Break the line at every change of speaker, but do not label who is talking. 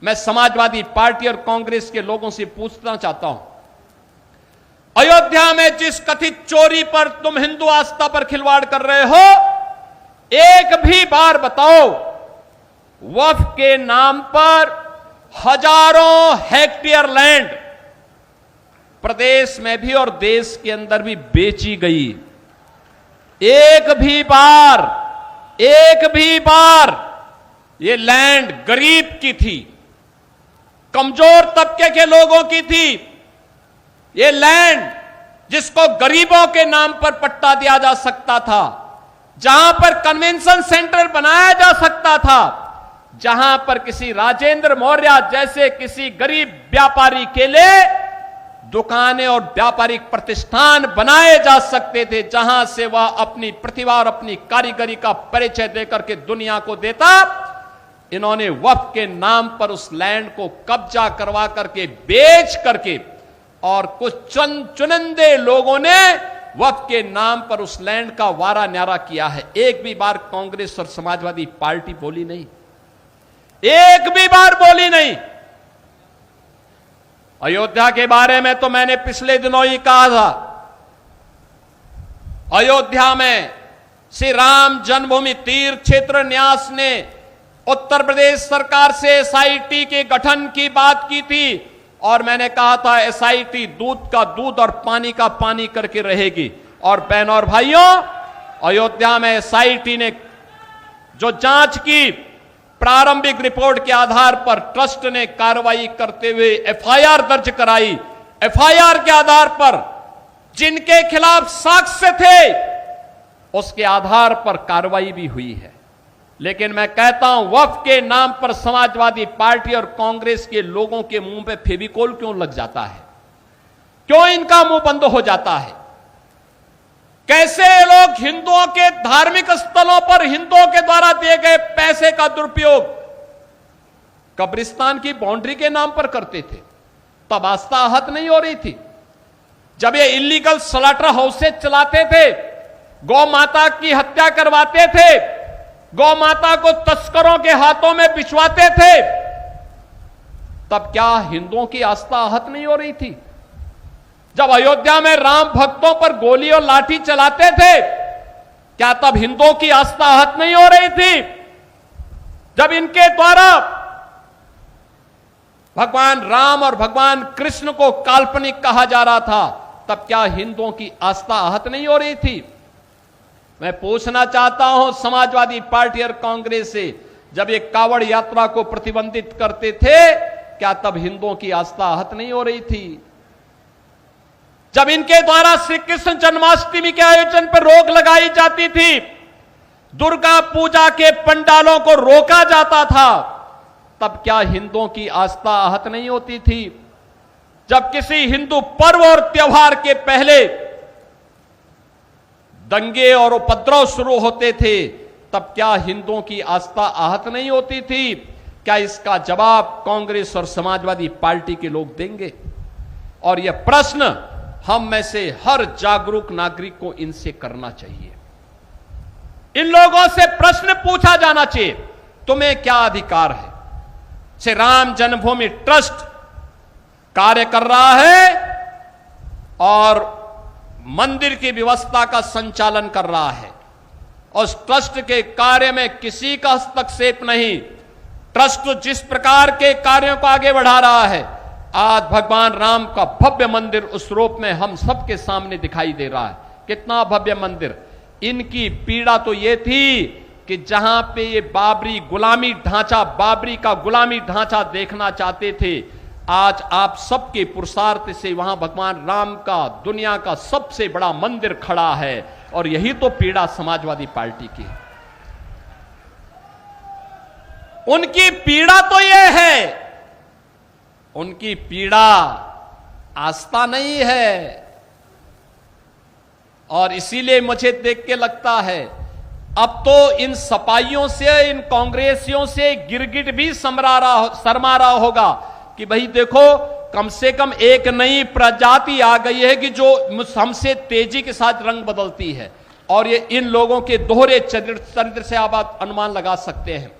मैं समाजवादी पार्टी और कांग्रेस के लोगों से पूछना चाहता हूं, अयोध्या में जिस कथित चोरी पर तुम हिंदू आस्था पर खिलवाड़ कर रहे हो, एक भी बार बताओ वक्फ के नाम पर हजारों हेक्टेयर लैंड प्रदेश में भी और देश के अंदर भी बेची गई। एक भी बार ये लैंड गरीब की थी, कमजोर तबके के लोगों की थी। ये लैंड जिसको गरीबों के नाम पर पट्टा दिया जा सकता था, जहां पर कन्वेंशन सेंटर बनाया जा सकता था, जहां पर किसी राजेंद्र मौर्य जैसे किसी गरीब व्यापारी के लिए दुकानें और व्यापारिक प्रतिष्ठान बनाए जा सकते थे, जहां से वह अपनी प्रतिभा और अपनी कारीगरी का परिचय देकर के दुनिया को देता। इन्होंने वक्फ के नाम पर उस लैंड को कब्जा करवा करके बेच करके, और कुछ चुनिंदे लोगों ने वक्फ के नाम पर उस लैंड का वारा न्यारा किया है। एक भी बार कांग्रेस और समाजवादी पार्टी बोली नहीं, एक भी बार बोली नहीं। अयोध्या के बारे में तो मैंने पिछले दिनों ही कहा था, अयोध्या में श्री राम जन्मभूमि तीर्थ क्षेत्र न्यास ने उत्तर प्रदेश सरकार से एसआईटी के गठन की बात की थी, और मैंने कहा था एसआईटी दूध का दूध और पानी का पानी करके रहेगी। और बहनों और भाइयों, अयोध्या में एसआईटी ने जो जांच की, प्रारंभिक रिपोर्ट के आधार पर ट्रस्ट ने कार्रवाई करते हुए एफआईआर दर्ज कराई। एफआईआर के आधार पर जिनके खिलाफ साक्ष्य थे, उसके आधार पर कार्रवाई भी हुई है। लेकिन मैं कहता हूं, वक्फ के नाम पर समाजवादी पार्टी और कांग्रेस के लोगों के मुंह पे फेविकोल क्यों लग जाता है? क्यों इनका मुंह बंद हो जाता है? कैसे लोग हिंदुओं के धार्मिक स्थलों पर हिंदुओं के द्वारा दिए गए पैसे का दुरुपयोग कब्रिस्तान की बाउंड्री के नाम पर करते थे, तब आस्था आहत नहीं हो रही थी। जब ये इलीगल स्लॉटर हाउसेज चलाते थे, गौ माता की हत्या करवाते थे, गौ माता को तस्करों के हाथों में बिछवाते थे, तब क्या हिंदुओं की आस्था आहत नहीं हो रही थी? जब अयोध्या में राम भक्तों पर गोली और लाठी चलाते थे, क्या तब हिंदुओं की आस्था आहत नहीं हो रही थी? जब इनके द्वारा भगवान राम और भगवान कृष्ण को काल्पनिक कहा जा रहा था, तब क्या हिंदुओं की आस्था आहत नहीं हो रही थी? मैं पूछना चाहता हूं समाजवादी पार्टी और कांग्रेस से, जब ये कावड़ यात्रा को प्रतिबंधित करते थे, क्या तब हिंदुओं की आस्था आहत नहीं हो रही थी? जब इनके द्वारा श्री कृष्ण जन्माष्टमी के आयोजन पर रोक लगाई जाती थी, दुर्गा पूजा के पंडालों को रोका जाता था, तब क्या हिंदुओं की आस्था आहत नहीं होती थी? जब किसी हिंदू पर्व और त्योहार के पहले दंगे और उपद्रव शुरू होते थे, तब क्या हिंदुओं की आस्था आहत नहीं होती थी? क्या इसका जवाब कांग्रेस और समाजवादी पार्टी के लोग देंगे? और यह प्रश्न हम में से हर जागरूक नागरिक को इनसे करना चाहिए। इन लोगों से प्रश्न पूछा जाना चाहिए, तुम्हें क्या अधिकार है? श्री राम जन्मभूमि ट्रस्ट कार्य कर रहा है और मंदिर की व्यवस्था का संचालन कर रहा है, और उस ट्रस्ट के कार्य में किसी का हस्तक्षेप नहीं। ट्रस्ट जिस प्रकार के कार्यों को आगे बढ़ा रहा है, आज भगवान राम का भव्य मंदिर उस रूप में हम सबके सामने दिखाई दे रहा है। कितना भव्य मंदिर! इनकी पीड़ा तो यह थी कि जहां पे ये बाबरी का गुलामी ढांचा देखना चाहते थे, आज आप सबके पुरुषार्थ से वहां भगवान राम का दुनिया का सबसे बड़ा मंदिर खड़ा है। और यही तो पीड़ा समाजवादी पार्टी की है। उनकी पीड़ा तो यह है, उनकी पीड़ा आस्था नहीं है। और इसीलिए मुझे देख के लगता है, अब तो इन सपाइयों से, इन कांग्रेसियों से गिरगिट भी शर्मा रहा होगा कि भाई देखो, कम से कम एक नई प्रजाति आ गई है कि जो हमसे तेजी के साथ रंग बदलती है। और ये इन लोगों के दोहरे चरित्र से आप अनुमान लगा सकते हैं।